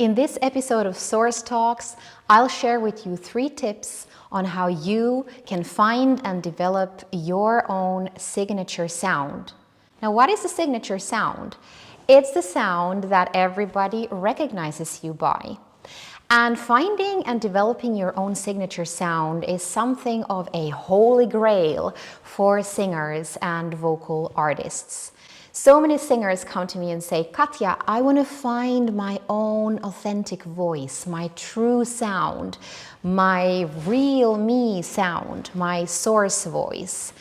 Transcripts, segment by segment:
In this episode of Source Talks, I'll share with you 3 tips on how you can find and develop your own signature sound. Now, what is a signature sound? It's the sound that everybody recognizes you by. And finding and developing your own signature sound is something of a holy grail for singers and vocal artists. So many singers come to me and say, Katja, I want to find my own authentic voice, my true sound, my real me sound, my source voice.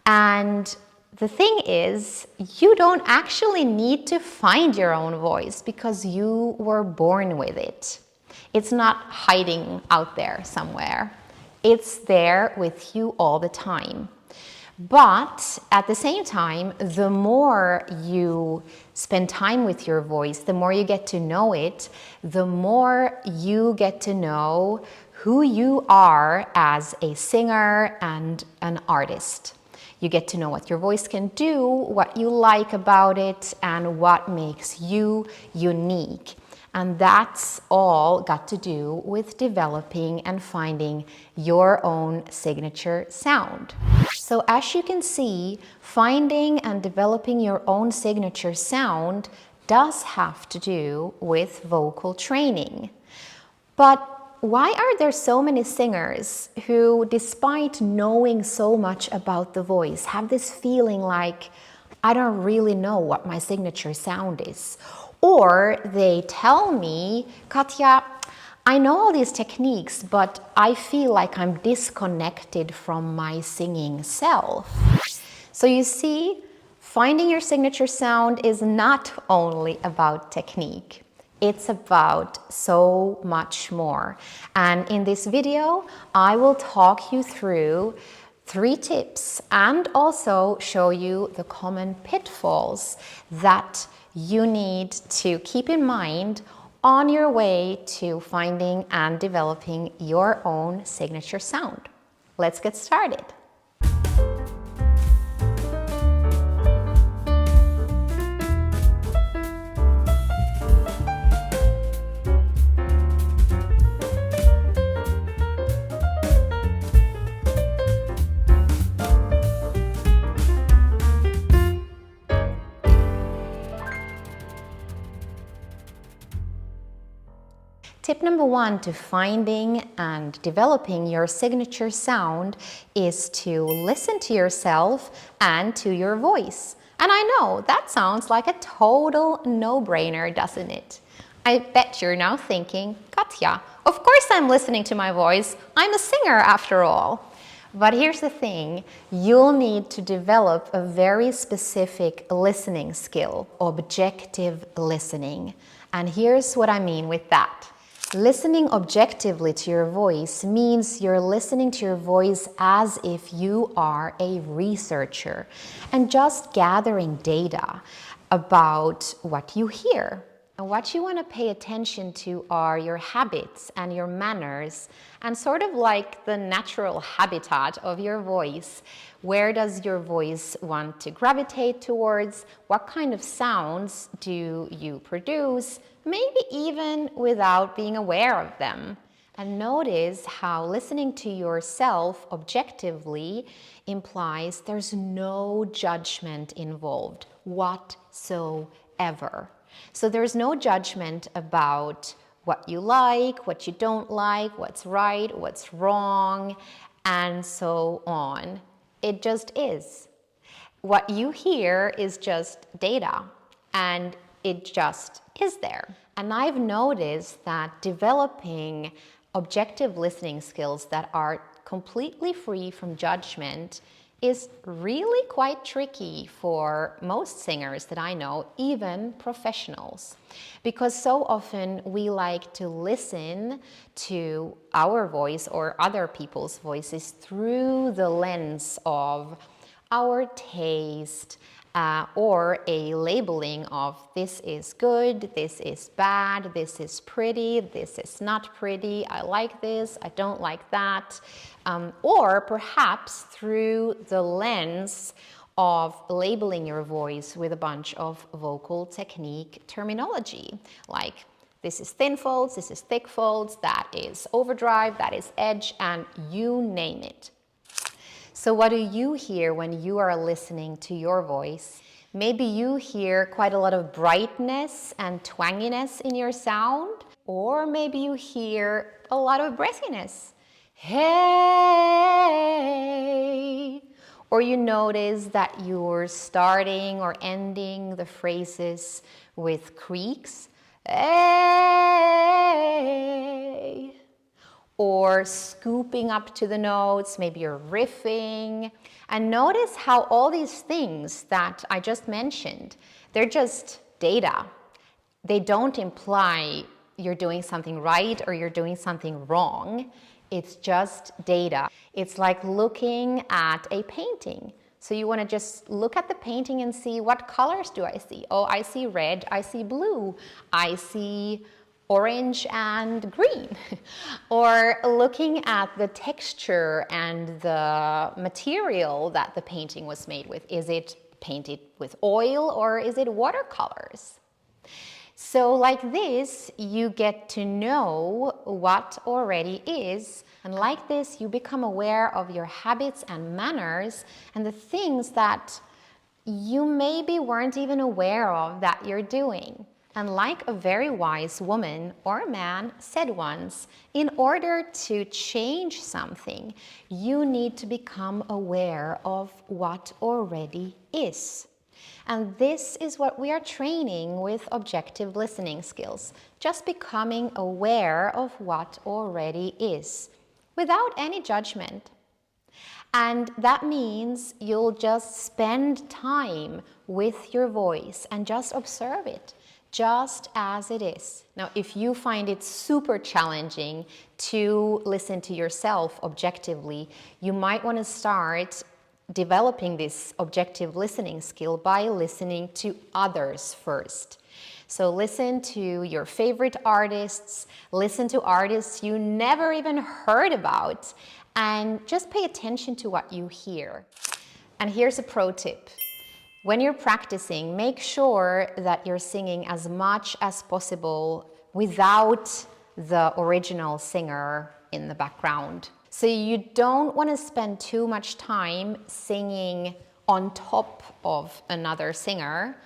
And the thing is, you don't actually need to find your own voice because you were born with it. It's not hiding out there somewhere. It's there with you all the time. But at the same time, the more you spend time with your voice, the more you get to know it, the more you get to know who you are as a singer and an artist. You get to know what your voice can do, what you like about it, and what makes you unique. And that's all got to do with developing and finding your own signature sound. So as you can see, finding and developing your own signature sound does have to do with vocal training. But why are there so many singers who, despite knowing so much about the voice, have this feeling like, I don't really know what my signature sound is? Or they tell me, Katja, I know all these techniques, but I feel like I'm disconnected from my singing self. So you see, finding your signature sound is not only about technique. It's about so much more. And in this video, I will talk you through 3 tips and also show you the common pitfalls that you need to keep in mind on your way to finding and developing your own signature sound. Let's get started. Tip number 1 to finding and developing your signature sound is to listen to yourself and to your voice. And I know that sounds like a total no-brainer, doesn't it? I bet you're now thinking, Katja, of course I'm listening to my voice. I'm a singer after all. But here's the thing, you'll need to develop a very specific listening skill, objective listening. And here's what I mean with that. Listening objectively to your voice means you're listening to your voice as if you are a researcher and just gathering data about what you hear. And what you want to pay attention to are your habits and your manners and sort of like the natural habitat of your voice. Where does your voice want to gravitate towards? What kind of sounds do you produce? Maybe even without being aware of them. And notice how listening to yourself objectively implies there's no judgment involved whatsoever. So there's no judgment about what you like, what you don't like, what's right, what's wrong, and so on. It just is. What you hear is just data, and it just is there. And I've noticed that developing objective listening skills that are completely free from judgment is really quite tricky for most singers that I know, even professionals. Because so often we like to listen to our voice or other people's voices through the lens of our taste, or a labeling of this is good, this is bad, this is pretty, this is not pretty, I like this, I don't like that, or perhaps through the lens of labeling your voice with a bunch of vocal technique terminology, like This is thin folds, this is thick folds, that is overdrive, that is edge, and you name it. So what do you hear when you are listening to your voice? Maybe you hear quite a lot of brightness and twanginess in your sound, or maybe you hear a lot of breathiness. Hey! Or you notice that you're starting or ending the phrases with creaks. Hey! Or scooping up to the notes, maybe you're riffing. And notice how all these things that I just mentioned, they're just data. They don't imply you're doing something right or you're doing something wrong. It's just data. It's like looking at a painting. So you want to just look at the painting and see, what colors do I see? Oh, I see red, I see blue, I see orange and green. Or looking at the texture and the material that the painting was made with. Is it painted with oil or is it watercolors? So like this, you get to know what already is, and like this, you become aware of your habits and manners and the things that you maybe weren't even aware of that you're doing. And like a very wise woman or man said once, in order to change something, you need to become aware of what already is. And this is what we are training with objective listening skills, just becoming aware of what already is, without any judgment. And that means you'll just spend time with your voice and just observe it, just as it is. Now, if you find it super challenging to listen to yourself objectively, you might want to start developing this objective listening skill by listening to others first. So listen to your favorite artists, listen to artists you never even heard about, and just pay attention to what you hear. And here's a pro tip. When you're practicing, make sure that you're singing as much as possible without the original singer in the background. So you don't want to spend too much time singing on top of another singer,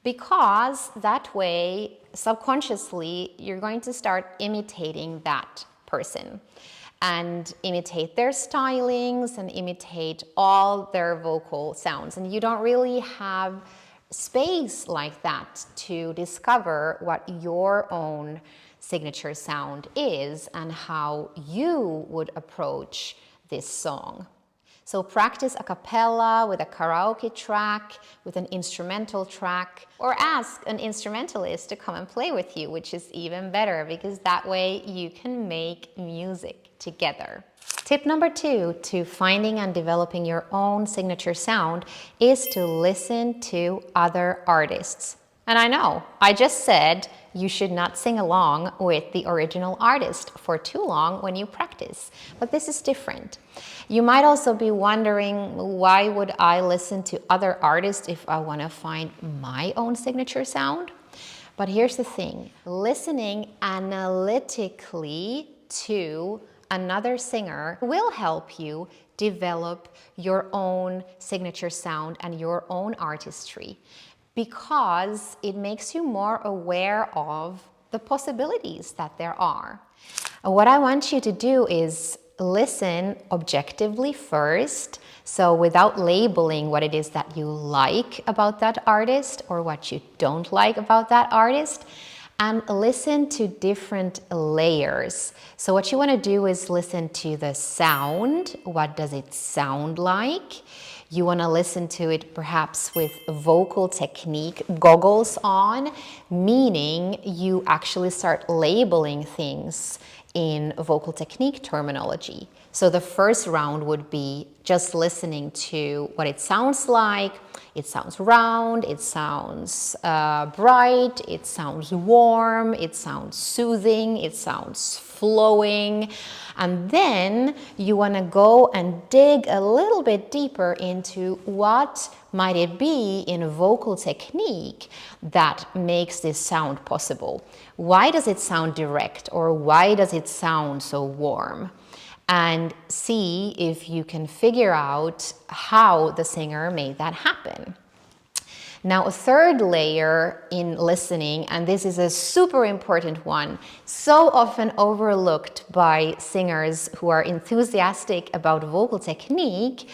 because that way, subconsciously, you're going to start imitating that person and imitate their stylings and imitate all their vocal sounds. And you don't really have space like that to discover what your own signature sound is and how you would approach this song. So practice a cappella with a karaoke track, with an instrumental track, or ask an instrumentalist to come and play with you, which is even better because that way you can make music together. Tip number 2 to finding and developing your own signature sound is to listen to other artists. And I know, I just said you should not sing along with the original artist for too long when you practice, but this is different. You might also be wondering, why would I listen to other artists if I want to find my own signature sound? But here's the thing, listening analytically to another singer will help you develop your own signature sound and your own artistry, because it makes you more aware of the possibilities that there are. What I want you to do is listen objectively first, so without labeling what it is that you like about that artist or what you don't like about that artist, and listen to different layers. So what you want to do is listen to the sound. What does it sound like? You want to listen to it perhaps with vocal technique goggles on, meaning you actually start labeling things in vocal technique terminology. So the first round would be just listening to what it sounds like. It sounds round, it sounds bright, it sounds warm, it sounds soothing, it sounds flowing. And then you want to go and dig a little bit deeper into what might it be in vocal technique that makes this sound possible? Why does it sound direct, or why does it sound so warm? And see if you can figure out how the singer made that happen. Now, a third layer in listening, and this is a super important one, so often overlooked by singers who are enthusiastic about vocal technique,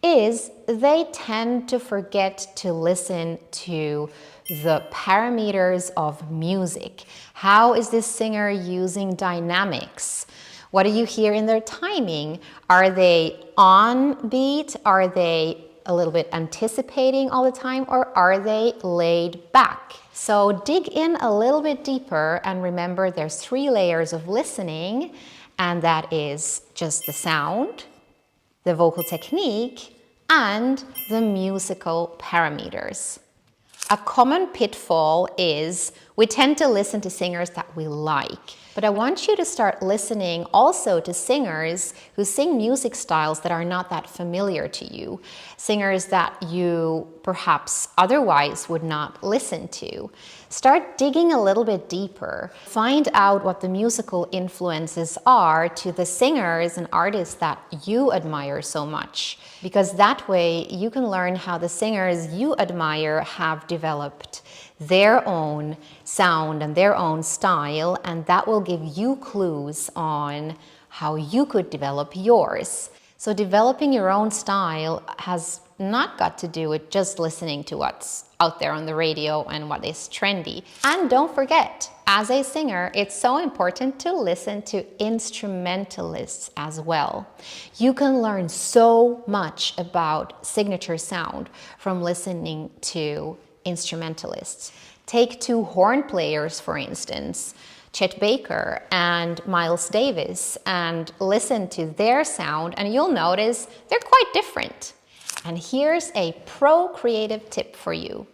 is they tend to forget to listen to the parameters of music. How is this singer using dynamics? What do you hear in their timing? Are they on beat? Are they a little bit anticipating all the time, or are they laid back? So dig in a little bit deeper and remember there's 3 layers of listening, and that is just the sound, the vocal technique, and the musical parameters. A common pitfall is we tend to listen to singers that we like. But I want you to start listening also to singers who sing music styles that are not that familiar to you. Singers that you perhaps otherwise would not listen to. Start digging a little bit deeper. Find out what the musical influences are to the singers and artists that you admire so much. Because that way you can learn how the singers you admire have developed their own sound and their own style, and that will give you clues on how you could develop yours. So developing your own style has not got to do with just listening to what's out there on the radio and what is trendy. And don't forget, as a singer, it's so important to listen to instrumentalists as well. You can learn so much about signature sound from listening to instrumentalists. Take 2 horn players, for instance, Chet Baker and Miles Davis, and listen to their sound, and you'll notice they're quite different. And here's a pro creative tip for you.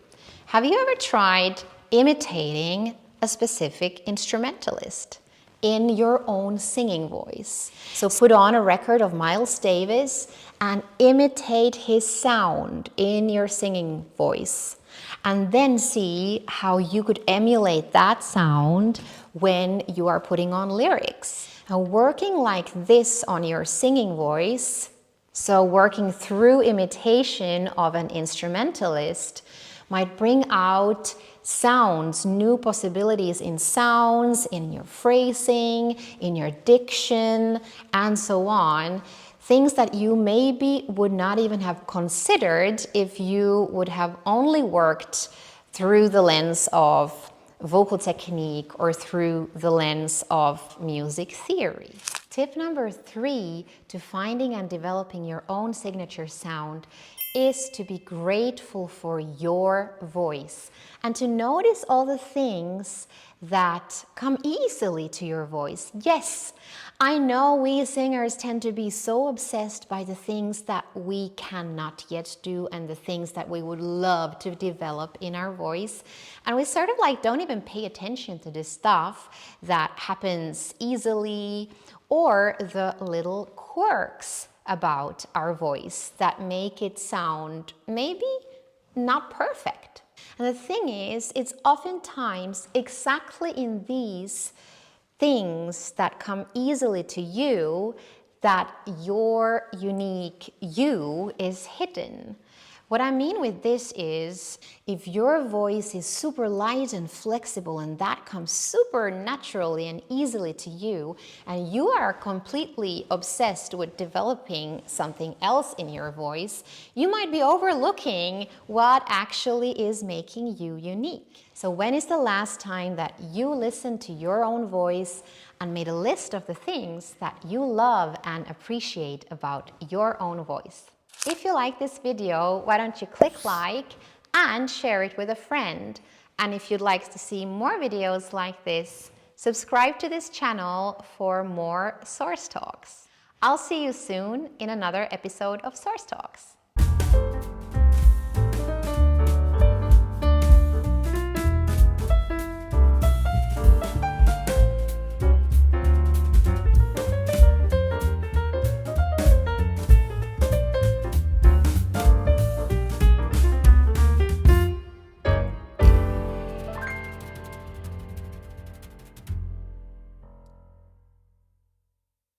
Have you ever tried imitating a specific instrumentalist in your own singing voice? So put on a record of Miles Davis and imitate his sound in your singing voice. And then see how you could emulate that sound when you are putting on lyrics. Now, working like this on your singing voice, so working through imitation of an instrumentalist, might bring out sounds, new possibilities in sounds, in your phrasing, in your diction, and so on. Things that you maybe would not even have considered if you would have only worked through the lens of vocal technique or through the lens of music theory. Tip number 3 to finding and developing your own signature sound is to be grateful for your voice and to notice all the things that come easily to your voice. Yes, I know we singers tend to be so obsessed by the things that we cannot yet do and the things that we would love to develop in our voice. And we sort of don't even pay attention to the stuff that happens easily or the little quirks about our voice that make it sound maybe not perfect. And the thing is, it's oftentimes exactly in these things that come easily to you that your unique you is hidden. What I mean with this is, if your voice is super light and flexible and that comes super naturally and easily to you, and you are completely obsessed with developing something else in your voice, you might be overlooking what actually is making you unique. So when is the last time that you listened to your own voice and made a list of the things that you love and appreciate about your own voice? If you like this video, why don't you click like and share it with a friend? And if you'd like to see more videos like this, subscribe to this channel for more Source Talks. I'll see you soon in another episode of Source Talks.